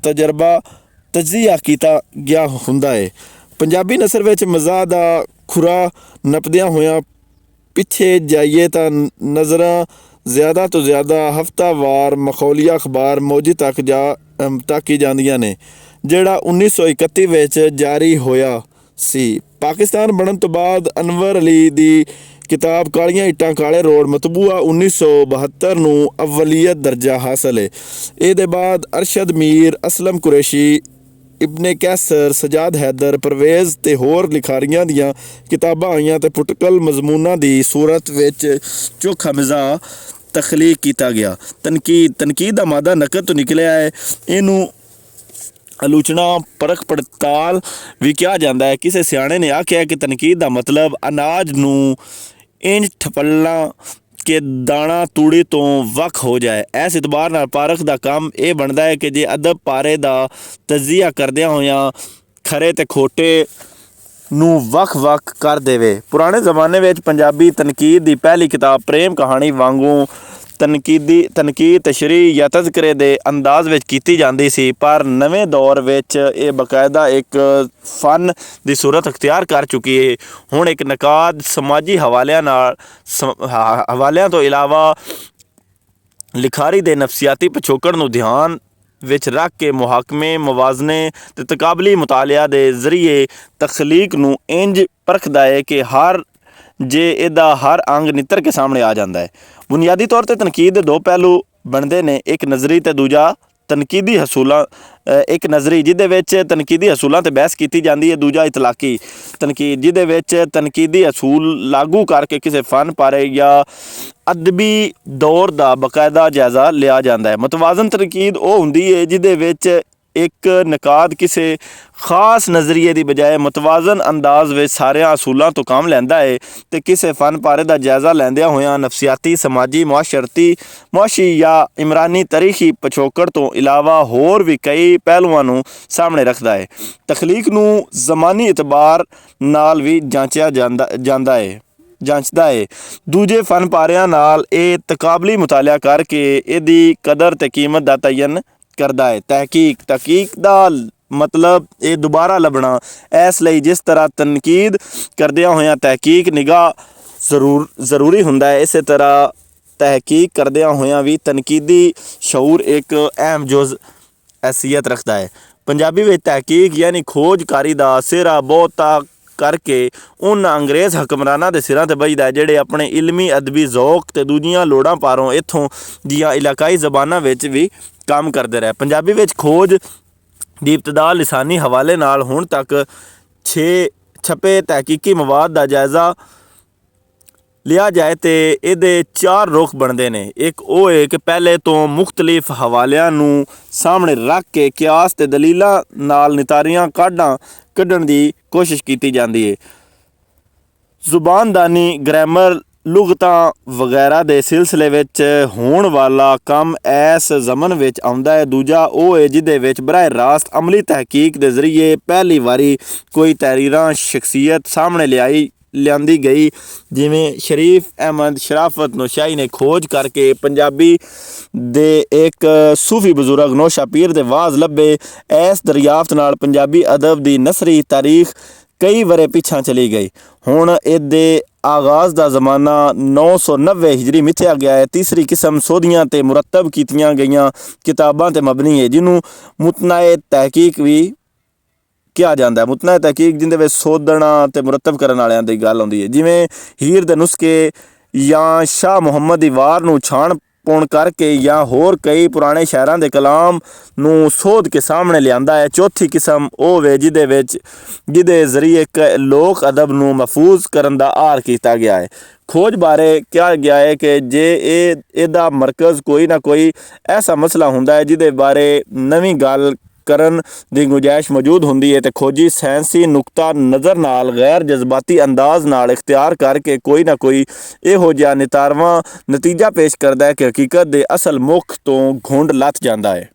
ਤਜਜ਼ੀਆ ਕੀਤਾ ਗਿਆ ਹੁੰਦਾ ਹੈ। ਪੰਜਾਬੀ ਨਸਰ ਵਿੱਚ ਮਜ਼ਾਹ ਦਾ ਖੁਰਾ ਨਪਦਿਆਂ ਹੋਇਆਂ ਪਿੱਛੇ ਜਾਈਏ ਤਾਂ ਨਜ਼ਰਾਂ ਜ਼ਿਆਦਾ ਤੋਂ ਜ਼ਿਆਦਾ ਹਫ਼ਤਾਵਾਰ ਮਖੌਲੀਆ ਅਖਬਾਰ ਮੌਜੀ ਤੱਕ ਹੀ ਜਾਂਦੀਆਂ ਨੇ, ਜਿਹੜਾ 1931 ਵਿੱਚ ਜਾਰੀ ਹੋਇਆ ਸੀ। ਪਾਕਿਸਤਾਨ ਬਣਨ ਤੋਂ ਬਾਅਦ ਅਨਵਰ ਅਲੀ ਦੀ ਕਿਤਾਬ ਕਾਲੀਆਂ ਇੱਟਾਂ ਕਾਲੇ ਰੋਡ ਮਤਬੂਆ 1972 ਨੂੰ ਅਵਲੀਅਤ ਦਰਜਾ ਹਾਸਲ ਹੈ। ਇਹਦੇ ਬਾਅਦ ਅਰਸ਼ਦ ਮੀਰ, ਅਸਲਮ ਕੁਰੈਸ਼ੀ, ਇਬਨ ਕੈਸਰ, ਸਜਾਦ ਹੈਦਰ ਪਰਵੇਜ਼ ਤੇ ਹੋਰ ਲਿਖਾਰੀਆਂ ਦੀਆਂ ਕਿਤਾਬਾਂ ਆਈਆਂ ਤੇ ਪੁਟਕਲ ਮਜ਼ਮੂਨਾਂ ਦੀ ਸੂਰਤ ਵਿੱਚ ਚੋਖਾ ਮਿਜ਼ਾਹ ਤਖਲੀਕ ਕੀਤਾ ਗਿਆ। ਤਨਕੀਦ ਦਾ ਮਾਦਾ ਨਕਦ ਤੋਂ ਨਿਕਲਿਆ ਹੈ। ਇਹਨੂੰ ਆਲੋਚਨਾ, ਪਰਖ ਪੜਤਾਲ ਵੀ ਕਿਹਾ ਜਾਂਦਾ ਹੈ। ਕਿਸੇ ਸਿਆਣੇ ਨੇ ਆਖਿਆ ਕਿ ਤਨਕੀਦ ਦਾ ਮਤਲਬ ਅਨਾਜ ਨੂੰ ਇੰਜ ਠਪਲਣਾ ਕਿ ਦਾਣਾ ਤੂੜੀ ਤੋਂ ਵੱਖ ਹੋ ਜਾਏ। ਇਸ ਇਤਬਾਰ ਨਾਲ ਪਾਰਖ ਦਾ ਕੰਮ ਇਹ ਬਣਦਾ ਹੈ ਕਿ ਜੇ ਅਦਬ ਪਾਰੇ ਦਾ ਤਜਜ਼ੀਆ ਕਰਦਿਆਂ ਹੋਇਆਂ ਖਰੇ ਤੇ ਖੋਟੇ ਨੂੰ ਵੱਖ-ਵੱਖ ਕਰ ਦੇਵੇ। ਪੁਰਾਣੇ ਜ਼ਮਾਨੇ ਵਿੱਚ ਪੰਜਾਬੀ ਤਨਕੀਦ ਦੀ ਪਹਿਲੀ ਕਿਤਾਬ ਪ੍ਰੇਮ ਕਹਾਣੀ ਵਾਂਗੂ ਤਨਕੀਦ ਤਸ਼ਰੀਹ ਜਾਂ ਤਜ਼ਕਰੇ ਦੇ ਅੰਦਾਜ਼ ਵਿੱਚ ਕੀਤੀ ਜਾਂਦੀ ਸੀ, ਪਰ ਨਵੇਂ ਦੌਰ ਵਿੱਚ ਇਹ ਬਾਕਾਇਦਾ ਇੱਕ ਫਨ ਦੀ ਸੂਰਤ ਅਖਤਿਆਰ ਕਰ ਚੁੱਕੀ ਹੈ। ਹੁਣ ਇੱਕ ਨਕਾਦ ਸਮਾਜੀ ਹਵਾਲਿਆਂ ਤੋਂ ਇਲਾਵਾ ਲਿਖਾਰੀ ਦੇ ਨਫਸੀਆਤੀ ਪਿਛੋਕੜ ਨੂੰ ਧਿਆਨ ਵਿੱਚ ਰੱਖ ਕੇ ਮੁਹਾਕਮੇ, ਮੁਵਾਜ਼ਨੇ ਅਤੇ ਤਕਾਬਲੀ ਮੁਤਾਲਿਆ ਦੇ ਜ਼ਰੀਏ ਤਖਲੀਕ ਨੂੰ ਇੰਜ ਪਰਖਦਾ ਹੈ ਕਿ ਜੇ ਇਹਦਾ ਹਰ ਅੰਗ ਨਿੱਤਰ ਕੇ ਸਾਹਮਣੇ ਆ ਜਾਂਦਾ ਹੈ। ਬੁਨਿਆਦੀ ਤੌਰ 'ਤੇ ਤਨਕੀਦ ਦੇ ਦੋ ਪਹਿਲੂ ਬਣਦੇ ਨੇ, ਇੱਕ ਨਜ਼ਰੀ ਅਤੇ ਦੂਜਾ ਤਨਕੀਦੀ ਹਸੂਲਾਂ। ਇੱਕ ਨਜ਼ਰੀ ਜਿਹਦੇ ਵਿੱਚ ਤਨਕੀਦੀ ਹਸੂਲਾਂ 'ਤੇ ਬਹਿਸ ਕੀਤੀ ਜਾਂਦੀ ਹੈ, ਦੂਜਾ ਇਤਲਾਕੀ ਤਨਕੀਦ ਜਿਹਦੇ ਵਿੱਚ ਤਨਕੀਦੀ ਅਸੂਲ ਲਾਗੂ ਕਰਕੇ ਕਿਸੇ ਫਨ ਪਾਰੇ ਜਾਂ ਅਦਬੀ ਦੌਰ ਦਾ ਬਾਕਾਇਦਾ ਜਾਇਜ਼ਾ ਲਿਆ ਜਾਂਦਾ ਹੈ। ਮੁਤਵਾਜ਼ਨ ਤਨਕੀਦ ਉਹ ਹੁੰਦੀ ਹੈ ਜਿਹਦੇ ਵਿੱਚ ਇੱਕ ਨਕਾਦ ਕਿਸੇ ਖਾਸ ਨਜ਼ਰੀਏ ਦੀ ਬਜਾਏ ਮੁਤਵਾਜ਼ਨ ਅੰਦਾਜ਼ ਵਿੱਚ ਸਾਰਿਆਂ ਅਸੂਲਾਂ ਤੋਂ ਕੰਮ ਲੈਂਦਾ ਹੈ ਅਤੇ ਕਿਸੇ ਫਨ ਪਾਰੇ ਦਾ ਜਾਇਜ਼ਾ ਲੈਂਦਿਆਂ ਹੋਇਆਂ ਨਫਸੀਆਤੀ, ਸਮਾਜੀ, ਮੁਆਸ਼ੀ ਜਾਂ ਇਮਰਾਨੀ ਤਾਰੀਖੀ ਪਿਛੋਕੜ ਤੋਂ ਇਲਾਵਾ ਹੋਰ ਵੀ ਕਈ ਪਹਿਲੂਆਂ ਨੂੰ ਸਾਹਮਣੇ ਰੱਖਦਾ ਹੈ। ਤਖਲੀਕ ਨੂੰ ਜ਼ਮਾਨੀ ਇਤਬਾਰ ਨਾਲ ਵੀ ਜਾਂਚਦਾ ਹੈ। ਦੂਜੇ ਫਨ ਪਾਰਿਆਂ ਨਾਲ ਇਹ ਤਕਾਬਲੀ ਮੁਤਾਲਿਆ ਕਰਕੇ ਇਹਦੀ ਕਦਰ ਅਤੇ ਕੀਮਤ ਦਾ ਤਯਨ ਕਰਦਾ ਹੈ। ਤਹਿਕੀਕ ਦਾ ਮਤਲਬ ਇਹ ਦੁਬਾਰਾ ਲੱਭਣਾ, ਇਸ ਲਈ ਜਿਸ ਤਰ੍ਹਾਂ ਤਨਕੀਦ ਕਰਦਿਆਂ ਹੋਇਆਂ ਤਹਿਕੀਕ ਨਿਗਾਹ ਜ਼ਰੂਰੀ ਹੁੰਦਾ ਹੈ, ਇਸੇ ਤਰ੍ਹਾਂ ਤਹਿਕੀਕ ਕਰਦਿਆਂ ਹੋਇਆਂ ਵੀ ਤਨਕੀਦੀ ਸ਼ਊਰ ਇੱਕ ਅਹਿਮ ਜੁਜ਼ ਹੈਸੀਅਤ ਰੱਖਦਾ ਹੈ। ਪੰਜਾਬੀ ਵਿੱਚ ਤਹਿਕੀਕ ਯਾਨੀ ਖੋਜਕਾਰੀ ਦਾ ਸਿਹਰਾ ਬਹੁਤਾ ਕਰਕੇ ਉਹਨਾਂ ਅੰਗਰੇਜ਼ ਹਕਮਰਾਨਾਂ ਦੇ ਸਿਰਾਂ 'ਤੇ ਬਹਿਦਾ ਜਿਹੜੇ ਆਪਣੇ ਇਲਮੀ ਅਦਬੀ ਜ਼ੌਕ ਅਤੇ ਦੂਜੀਆਂ ਲੋੜਾਂ ਪਾਰੋਂ ਇੱਥੋਂ ਦੀਆਂ ਇਲਾਕਾਈ ਜ਼ਬਾਨਾਂ ਵਿੱਚ ਵੀ ਕੰਮ ਕਰਦੇ ਰਹੇ। ਪੰਜਾਬੀ ਵਿੱਚ ਖੋਜ ਦੀ ਇਬਤਦਾ ਲਿਸਾਨੀ ਹਵਾਲੇ ਨਾਲ ਹੁਣ ਤੱਕ 6 ਛਪੇ ਤਹਿਕੀਕੀ ਮਵਾਦ ਦਾ ਜਾਇਜ਼ਾ ਲਿਆ ਜਾਏ ਤੇ ਇਹਦੇ 4 ਰੁਖ ਬਣਦੇ ਨੇ। ਇੱਕ ਉਹ ਹੈ ਕਿ ਪਹਿਲੇ ਤੋਂ ਮੁਖਤਲਿਫ ਹਵਾਲਿਆਂ ਨੂੰ ਸਾਹਮਣੇ ਰੱਖ ਕੇ ਕਿਆਸ ਤੇ ਦਲੀਲਾਂ ਨਾਲ ਨਿਤਾਰੀਆਂ ਕੱਢਣ ਦੀ ਕੋਸ਼ਿਸ਼ ਕੀਤੀ ਜਾਂਦੀ ਹੈ। ਜ਼ੁਬਾਨਦਾਨੀ, ਗ੍ਰਾਮਰ, ਲੁਗਤਾਂ ਵਗੈਰਾ ਦੇ ਸਿਲਸਿਲੇ ਵਿੱਚ ਹੋਣ ਵਾਲਾ ਕੰਮ ਇਸ ਜ਼ਮਨ ਵਿੱਚ ਆਉਂਦਾ ਹੈ। ਦੂਜਾ ਉਹ ਹੈ ਜਿਹਦੇ ਵਿੱਚ ਬਰਾਹ ਰਾਸਤ ਅਮਲੀ ਤਹਿਕੀਕ ਦੇ ਜ਼ਰੀਏ ਪਹਿਲੀ ਵਾਰੀ ਕੋਈ ਤਹਿਰੀਰਾਂ ਸ਼ਖਸੀਅਤ ਸਾਹਮਣੇ ਲਿਆਂਦੀ ਗਈ, ਜਿਵੇਂ ਸ਼ਰੀਫ ਅਹਿਮਦ ਸ਼ਰਾਫਤ ਨੌਸ਼ਾਹੀ ਨੇ ਖੋਜ ਕਰਕੇ ਪੰਜਾਬੀ ਦੇ ਇੱਕ ਸੂਫੀ ਬਜ਼ੁਰਗ ਨੌਸ਼ਾ ਪੀਰ ਦੇ ਵਾਜ਼ ਲੱਭੇ। ਇਸ ਦਰਿਆਫਤ ਨਾਲ ਪੰਜਾਬੀ ਅਦਬ ਦੀ ਨਸਰੀ ਤਾਰੀਖ ਕਈ ਵਰੇ ਪਿੱਛਾ ਚਲੀ ਗਈ। ਹੁਣ ਇਹਦੇ ਆਗਾਜ਼ ਦਾ ਜ਼ਮਾਨਾ 990 ਹਿਜਰੀ ਮਿਥਿਆ ਗਿਆ ਹੈ। ਤੀਸਰੀ ਕਿਸਮ ਸੋਧੀਆਂ ਅਤੇ ਮੁਰਤਬ ਕੀਤੀਆਂ ਗਈਆਂ ਕਿਤਾਬਾਂ 'ਤੇ ਮਬਨੀ ਹੈ, ਜਿਹਨੂੰ ਮੁਤਨਾਏ ਤਹਿਕੀਕ ਵੀ ਕਿਹਾ ਜਾਂਦਾ ਹੈ। ਮੁਤਨਾਏ ਤਹਿਕੀਕ ਜਿਹਦੇ ਵਿੱਚ ਸੋਧਣਾ ਅਤੇ ਮੁਰਤਬ ਕਰਨ ਵਾਲਿਆਂ ਦੀ ਗੱਲ ਆਉਂਦੀ ਹੈ, ਜਿਵੇਂ ਹੀਰ ਦੇ ਨੁਸਖੇ ਜਾਂ ਸ਼ਾਹ ਮੁਹੰਮਦ ਦੀ ਵਾਰ ਨੂੰ ਛਾਣ ਪੁਣ ਕਰਕੇ ਜਾਂ ਹੋਰ ਕਈ ਪੁਰਾਣੇ ਸ਼ਾਇਰਾਂ ਦੇ ਕਲਾਮ ਨੂੰ ਸੋਧ ਕੇ ਸਾਹਮਣੇ ਲਿਆਂਦਾ ਹੈ। ਚੌਥੀ ਕਿਸਮ ਉਹ ਵੇ ਜਿਹਦੇ ਜ਼ਰੀਏ ਲੋਕ ਅਦਬ ਨੂੰ ਮਹਿਫੂਜ਼ ਕਰਨ ਦਾ ਆਰ ਕੀਤਾ ਗਿਆ ਹੈ। ਖੋਜ ਬਾਰੇ ਕਿਹਾ ਗਿਆ ਹੈ ਕਿ ਜੇ ਇਹਦਾ ਮਰਕਜ਼ ਕੋਈ ਨਾ ਕੋਈ ਐਸਾ ਮਸਲਾ ਹੁੰਦਾ ਹੈ ਜਿਹਦੇ ਬਾਰੇ ਨਵੀਂ ਗੱਲ ਕਰਨ ਦੀ ਗੁੰਜਾਇਸ਼ ਮੌਜੂਦ ਹੁੰਦੀ ਹੈ, ਤੇ ਖੋਜੀ ਸਾਇੰਸੀ ਨੁਕਤਾ ਨਜ਼ਰ ਨਾਲ ਗੈਰ ਜਜ਼ਬਾਤੀ ਅੰਦਾਜ਼ ਨਾਲ ਇਖਤਿਆਰ ਕਰਕੇ ਕੋਈ ਨਾ ਕੋਈ ਇਹੋ ਜਿਹਾ ਨਿਤਾਰਵਾਂ ਨਤੀਜਾ ਪੇਸ਼ ਕਰਦਾ ਹੈ ਕਿ ਹਕੀਕਤ ਦੇ ਅਸਲ ਮੁੱਖ ਤੋਂ ਘੁੰਡ ਲੱਥ ਜਾਂਦਾ ਹੈ।